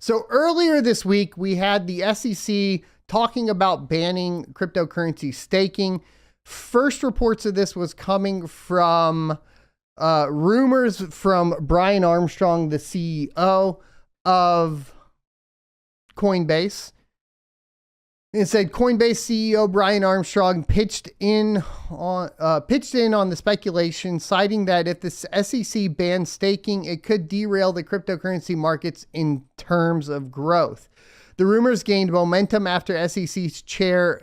So earlier this week, we had the SEC talking about banning cryptocurrency staking. First reports of this was coming from rumors from Brian Armstrong, the CEO of Coinbase. It said Coinbase CEO Brian Armstrong pitched in on the speculation, citing that if the SEC bans staking, it could derail the cryptocurrency markets in terms of growth. The rumors gained momentum after SEC's Chairman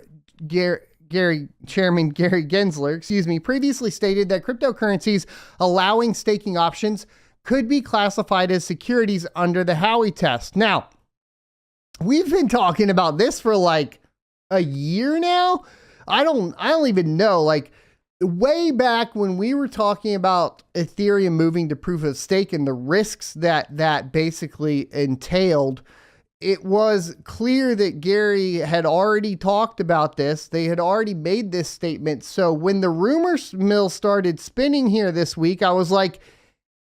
Gary Gensler, previously stated that cryptocurrencies allowing staking options could be classified as securities under the Howey test. Now, we've been talking about this for like a year now. I don't even know, like way back when we were talking about Ethereum moving to proof of stake and the risks that basically entailed, it was clear that Gary had already talked about this. They had already made this statement. So when the rumor mill started spinning here this week, I was like,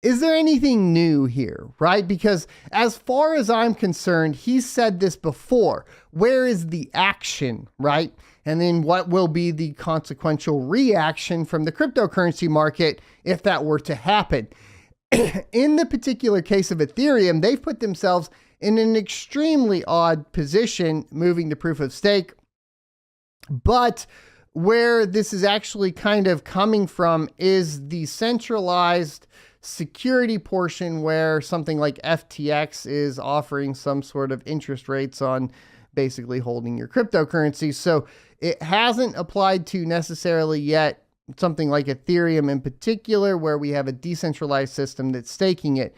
is there anything new here, right? Because as far as I'm concerned, he said this before. Where is the action, right? And then what will be the consequential reaction from the cryptocurrency market if that were to happen? In the particular case of Ethereum, they've put themselves in an extremely odd position moving to proof of stake. But where this is actually kind of coming from is the centralized security portion, where something like FTX is offering some sort of interest rates on basically holding your cryptocurrency. So it hasn't applied to necessarily yet something like Ethereum in particular, where we have a decentralized system that's staking it.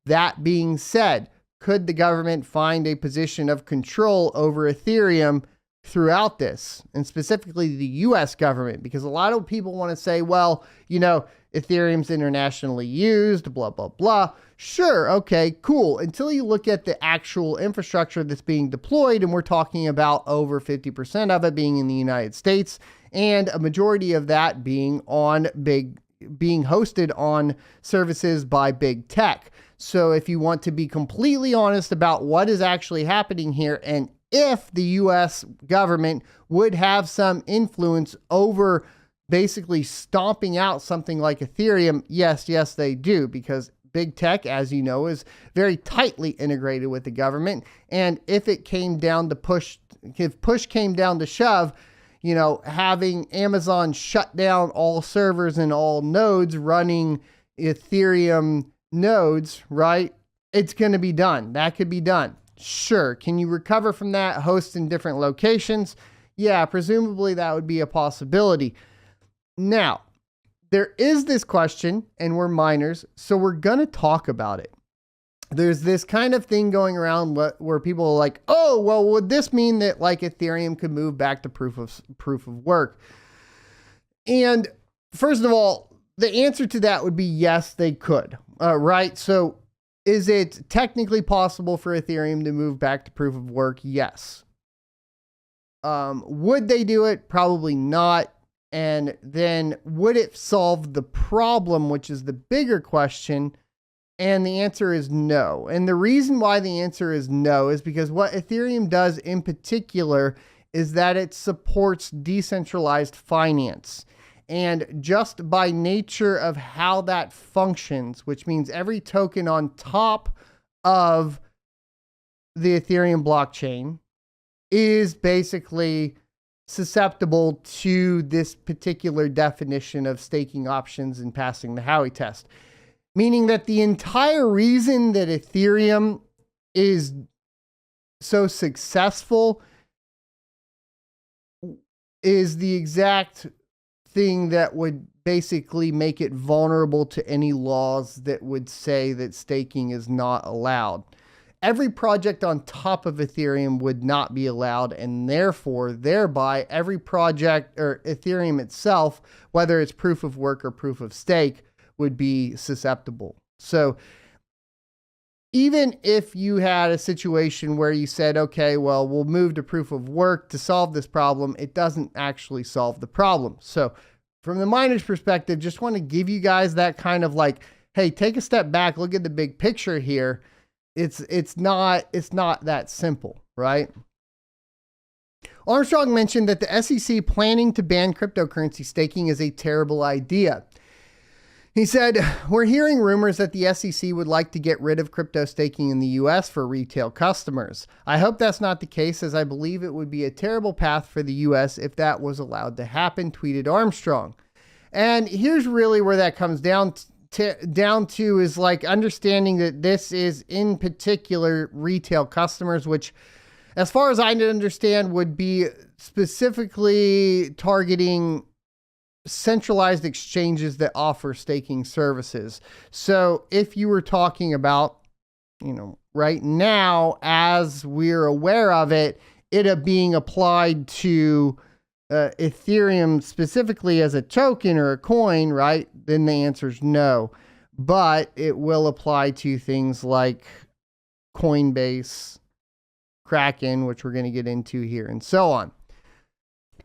That being said, could the government find a position of control over Ethereum throughout this, and specifically the US government? Because a lot of people want to say, well, you know, Ethereum's internationally used, blah, blah, blah. Sure, okay, cool. Until you look at the actual infrastructure that's being deployed, and we're talking about over 50% of it being in the United States, and a majority of that being hosted on services by big tech. So if you want to be completely honest about what is actually happening here, and if the US government would have some influence over basically stomping out something like Ethereum, yes, they do, because big tech, as you know, is very tightly integrated with the government. And if it came down to push came down to shove, you know, having Amazon shut down all servers and all nodes running Ethereum nodes, right? It's going to be done. That could be done. Sure. Can you recover from that, host in different locations? Yeah, presumably that would be a possibility. Now, there is this question, and we're miners, so we're going to talk about it. There's this kind of thing going around where people are like, oh, well, would this mean that like Ethereum could move back to proof of work? And first of all, the answer to that would be yes, they could, right? So is it technically possible for Ethereum to move back to proof of work? Yes. Would they do it? Probably not. And then would it solve the problem, which is the bigger question? And the answer is no. And the reason why the answer is no is because what Ethereum does in particular is that it supports decentralized finance. And just by nature of how that functions, which means every token on top of the Ethereum blockchain is basically susceptible to this particular definition of staking options and passing the Howey test. Meaning that the entire reason that Ethereum is so successful is the exact thing that would basically make it vulnerable to any laws that would say that staking is not allowed. Every project on top of Ethereum would not be allowed, and thereby every project or Ethereum itself, whether it's proof of work or proof of stake, would be susceptible. So even if you had a situation where you said, okay, well, we'll move to proof of work to solve this problem, it doesn't actually solve the problem. So from the miner's perspective, just want to give you guys that kind of like, hey, take a step back, look at the big picture here. it's not that simple, right? Armstrong mentioned that the SEC planning to ban cryptocurrency staking is a terrible idea. He said, "We're hearing rumors that the SEC would like to get rid of crypto staking in the US for retail customers. I hope that's not the case, as I believe it would be a terrible path for the US if that was allowed to happen," tweeted Armstrong. And here's really where that comes down to is like understanding that this is in particular retail customers, which as far as I understand would be specifically targeting centralized exchanges that offer staking services. So if you were talking about, right now, as we're aware of it being applied to Ethereum specifically as a token or a coin, right? Then the answer is no. But it will apply to things like Coinbase, Kraken, which we're going to get into here, and so on.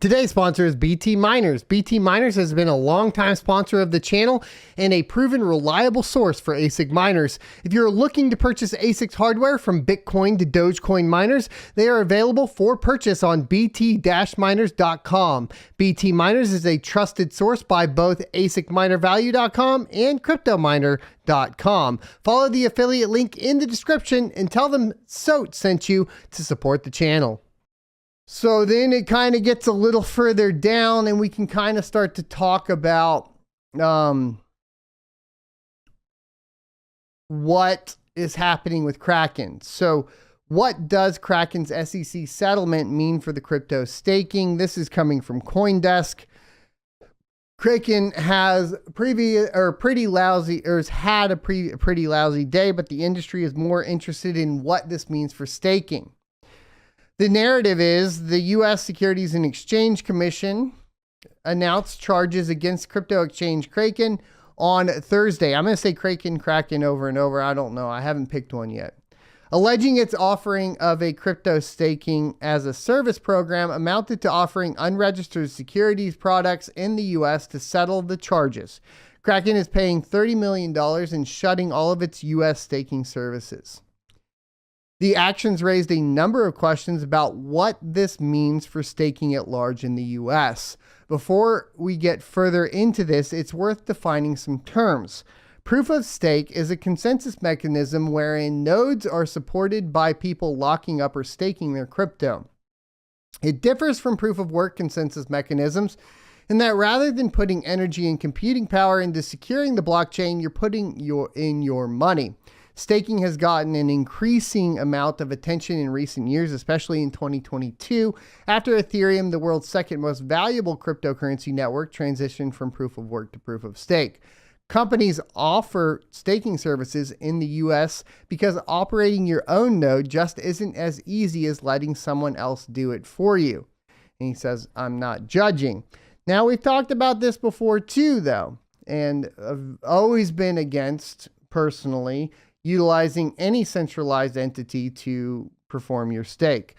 Today's sponsor is BT Miners. BT Miners has been a longtime sponsor of the channel and a proven reliable source for ASIC miners. If you're looking to purchase ASIC hardware from Bitcoin to Dogecoin miners, they are available for purchase on bt-miners.com. BT Miners is a trusted source by both ASICminervalue.com and CryptoMiner.com. Follow the affiliate link in the description and tell them SOT sent you to support the channel. So then it kind of gets a little further down and we can kind of start to talk about what is happening with Kraken. So what does Kraken's SEC settlement mean for the crypto staking? This is coming from CoinDesk. Kraken has had a pretty lousy day, but the industry is more interested in what this means for staking. The narrative is the U.S. Securities and Exchange Commission announced charges against crypto exchange Kraken on Thursday. I'm going to say Kraken over and over. I don't know. I haven't picked one yet. Alleging its offering of a crypto staking as a service program amounted to offering unregistered securities products in the U.S. to settle the charges. Kraken is paying $30 million and shutting all of its U.S. staking services. The actions raised a number of questions about what this means for staking at large in the US. Before we get further into this, it's worth defining some terms. Proof of stake is a consensus mechanism wherein nodes are supported by people locking up or staking their crypto. It differs from proof of work consensus mechanisms in that rather than putting energy and computing power into securing the blockchain, you're putting your money. Staking has gotten an increasing amount of attention in recent years, especially in 2022, after Ethereum, the world's second most valuable cryptocurrency network, transitioned from proof of work to proof of stake. Companies offer staking services in the US because operating your own node just isn't as easy as letting someone else do it for you. And he says, I'm not judging. Now, we've talked about this before too, though, and I've always been against, personally, utilizing any centralized entity to perform your stake.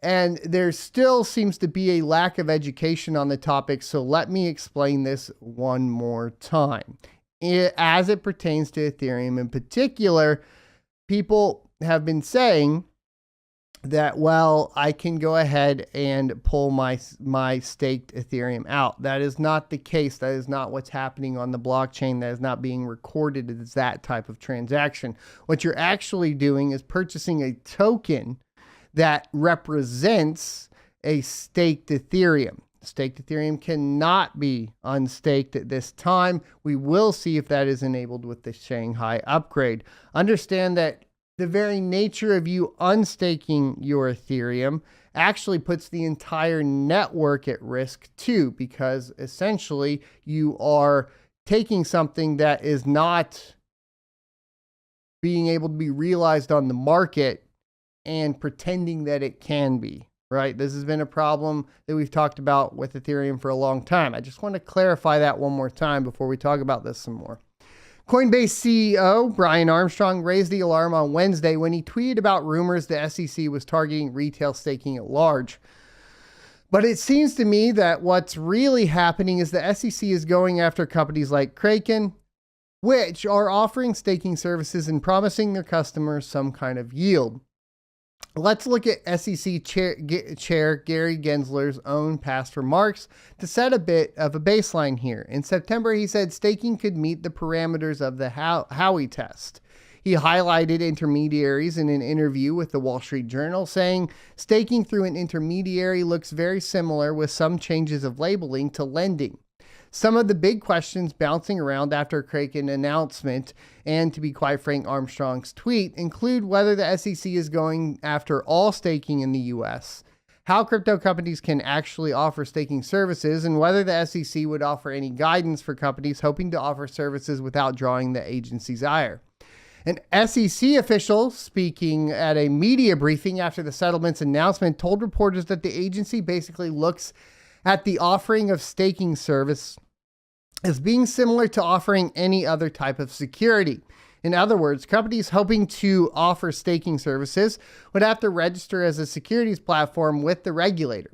And there still seems to be a lack of education on the topic, so let me explain this one more time. As it pertains to Ethereum in particular, people have been saying that, well, I can go ahead and pull my staked Ethereum out. That is not the case. That is not what's happening on the blockchain. That is not being recorded as that type of transaction. What you're actually doing is purchasing a token that represents a staked Ethereum. Staked Ethereum cannot be unstaked at this time. We will see if that is enabled with the Shanghai upgrade. Understand that the very nature of you unstaking your Ethereum actually puts the entire network at risk too, because essentially you are taking something that is not being able to be realized on the market and pretending that it can be, right? This has been a problem that we've talked about with Ethereum for a long time. I just want to clarify that one more time before we talk about this some more. Coinbase CEO Brian Armstrong raised the alarm on Wednesday when he tweeted about rumors the SEC was targeting retail staking at large. But it seems to me that what's really happening is the SEC is going after companies like Kraken, which are offering staking services and promising their customers some kind of yield. Let's look at SEC Chair Gary Gensler's own past remarks to set a bit of a baseline here. In September, he said staking could meet the parameters of the Howey test. He highlighted intermediaries in an interview with the Wall Street Journal, saying staking through an intermediary looks very similar with some changes of labeling to lending. Some of the big questions bouncing around after Kraken announcement and, to be quite frank, Armstrong's tweet include whether the SEC is going after all staking in the US, how crypto companies can actually offer staking services, and whether the SEC would offer any guidance for companies hoping to offer services without drawing the agency's ire. An SEC official speaking at a media briefing after the settlement's announcement told reporters that the agency basically looks at the offering of staking service as being similar to offering any other type of security. In other words, companies hoping to offer staking services would have to register as a securities platform with the regulator,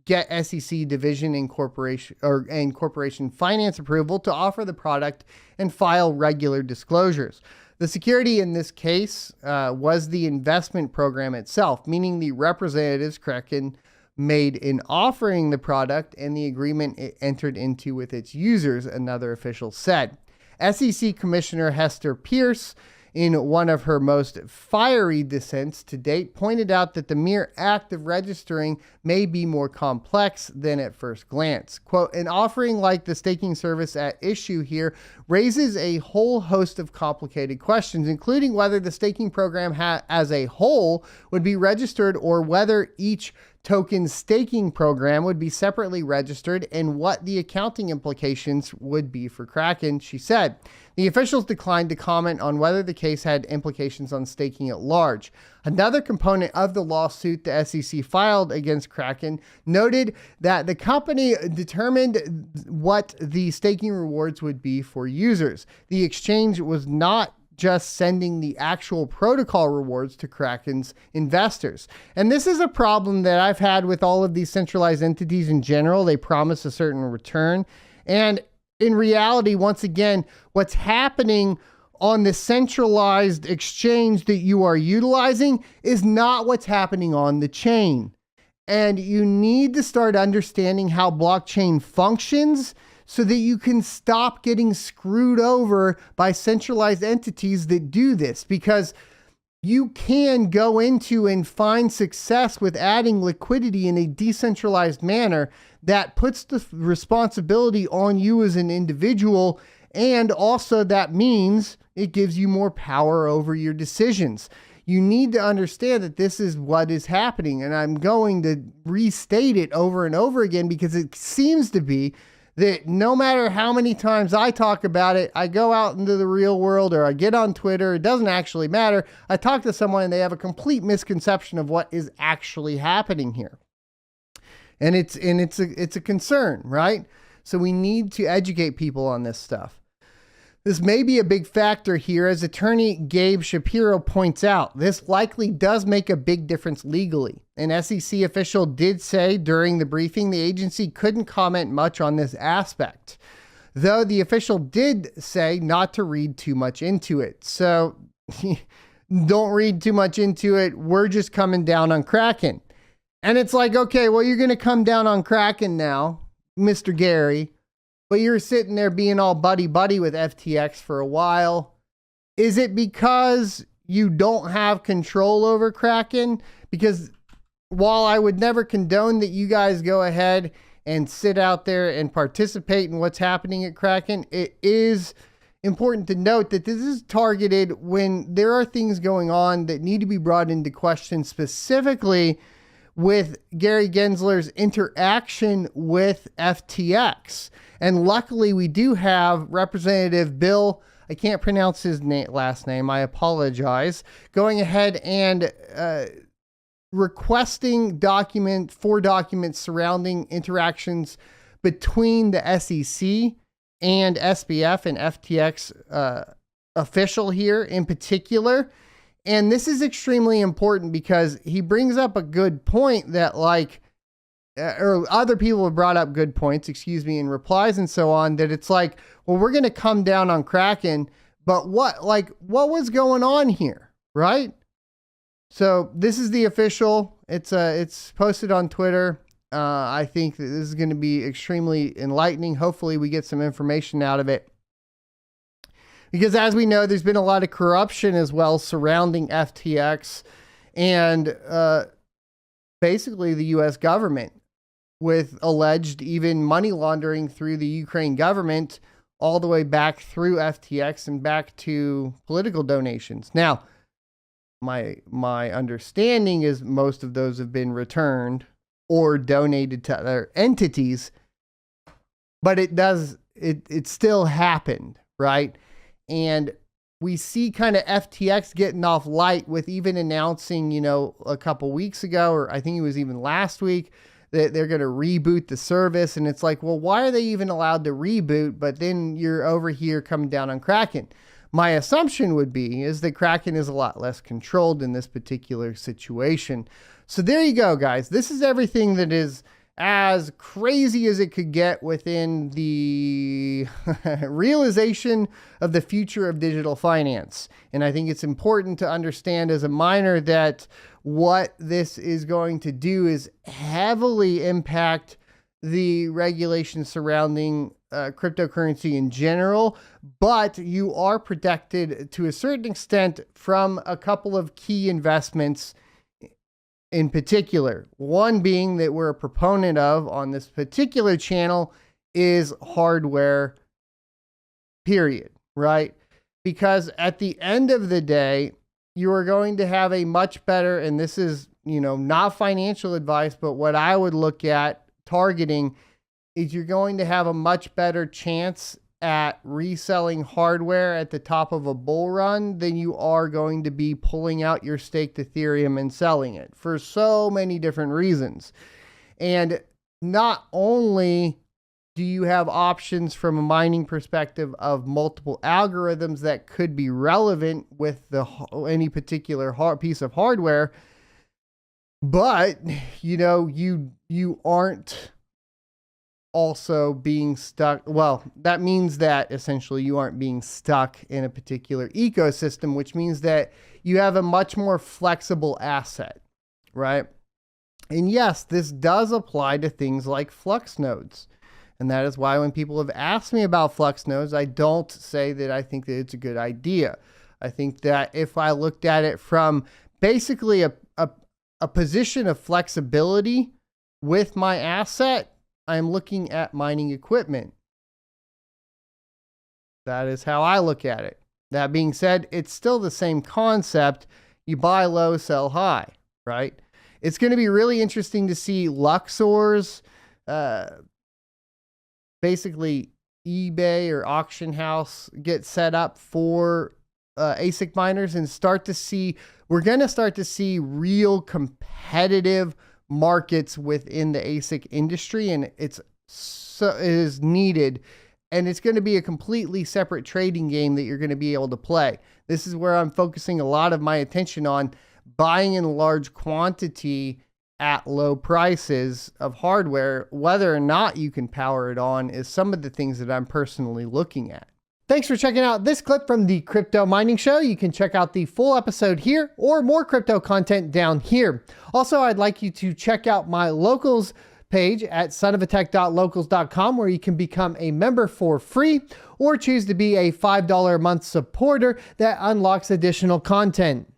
get SEC division and corporation finance approval to offer the product, and file regular disclosures. The security in this case was the investment program itself, meaning the representatives Kraken made in offering the product and the agreement it entered into with its users, another official said. SEC Commissioner Hester Pierce, in one of her most fiery dissents to date, pointed out that the mere act of registering may be more complex than at first glance. Quote, an offering like the staking service at issue here raises a whole host of complicated questions, including whether the staking program as a whole would be registered or whether each token staking program would be separately registered and what the accounting implications would be for Kraken, she said. The officials declined to comment on whether the case had implications on staking at large. Another component of the lawsuit the SEC filed against Kraken noted that the company determined what the staking rewards would be for users. The exchange was not just sending the actual protocol rewards to Kraken's investors. And this is a problem that I've had with all of these centralized entities in general. They promise a certain return. And in reality, once again, what's happening on the centralized exchange that you are utilizing is not what's happening on the chain. And you need to start understanding how blockchain functions so that you can stop getting screwed over by centralized entities that do this, because you can go into and find success with adding liquidity in a decentralized manner that puts the responsibility on you as an individual, and also that means it gives you more power over your decisions. You need to understand that this is what is happening, and I'm going to restate it over and over again because it seems to be that no matter how many times I talk about it, I go out into the real world or I get on Twitter, it doesn't actually matter. I talk to someone and they have a complete misconception of what is actually happening here. And it's a concern, right? So we need to educate people on this stuff. This may be a big factor here, as attorney Gabe Shapiro points out. This likely does make a big difference legally. An SEC official did say during the briefing the agency couldn't comment much on this aspect, though the official did say not to read too much into it. So don't read too much into it. We're just coming down on Kraken. And it's like, okay, well, you're going to come down on Kraken now, Mr. Gary. But you're sitting there being all buddy-buddy with FTX for a while. Is it because you don't have control over Kraken? Because while I would never condone that you guys go ahead and sit out there and participate in what's happening at Kraken, it is important to note that this is targeted when there are things going on that need to be brought into question, specifically with Gary Gensler's interaction with FTX. And luckily, we do have Representative Bill, I can't pronounce his last name, I apologize, going ahead and requesting four documents surrounding interactions between the SEC and SBF and FTX official here in particular. And this is extremely important because he brings up a good point that, like, or other people have brought up good points, in replies and so on, that it's like, well, we're going to come down on Kraken, but what was going on here, right? So this is the official. It's posted on Twitter. I think that this is going to be extremely enlightening. Hopefully we get some information out of it. Because as we know, there's been a lot of corruption as well surrounding FTX and basically the U.S. government, with alleged even money laundering through the Ukraine government all the way back through FTX and back to political donations. Now, my understanding is most of those have been returned or donated to other entities, but it still happened, right? And we see kind of FTX getting off light with even announcing, a couple weeks ago, or I think it was even last week, that they're going to reboot the service. And it's like, well, why are they even allowed to reboot? But then you're over here coming down on Kraken. My assumption would be is that Kraken is a lot less controlled in this particular situation. So there you go, guys. This is everything that is as crazy as it could get within the realization of the future of digital finance. And I think it's important to understand as a miner that what this is going to do is heavily impact the regulations surrounding cryptocurrency in general, but you are protected to a certain extent from a couple of key investments in particular. One being that we're a proponent of on this particular channel is hardware, period, right? Because at the end of the day, you are going to have a much better, and this is, not financial advice, but what I would look at targeting is you're going to have a much better chance at reselling hardware at the top of a bull run than you are going to be pulling out your staked Ethereum and selling it for so many different reasons. And not only do you have options from a mining perspective of multiple algorithms that could be relevant with any particular piece of hardware, but you aren't also being stuck. Well, that means that essentially you aren't being stuck in a particular ecosystem, which means that you have a much more flexible asset, right? And yes, this does apply to things like flux nodes. And that is why when people have asked me about flux nodes, I don't say that I think that it's a good idea. I think that if I looked at it from basically a position of flexibility with my asset, I'm looking at mining equipment. That is how I look at it. That being said, it's still the same concept. You buy low, sell high, right? It's going to be really interesting to see Luxor's basically eBay or auction house get set up for ASIC miners and we're going to start to see real competitive markets within the ASIC industry, and it is needed, and it's going to be a completely separate trading game that you're going to be able to play. This is where I'm focusing a lot of my attention on buying in large quantity at low prices of hardware. Whether or not you can power it on is some of the things that I'm personally looking at. Thanks for checking out this clip from the Crypto Mining Show. You can check out the full episode here or more crypto content down here. Also, I'd like you to check out my locals page at sonofatech.locals.com, where you can become a member for free or choose to be a $5 a month supporter that unlocks additional content.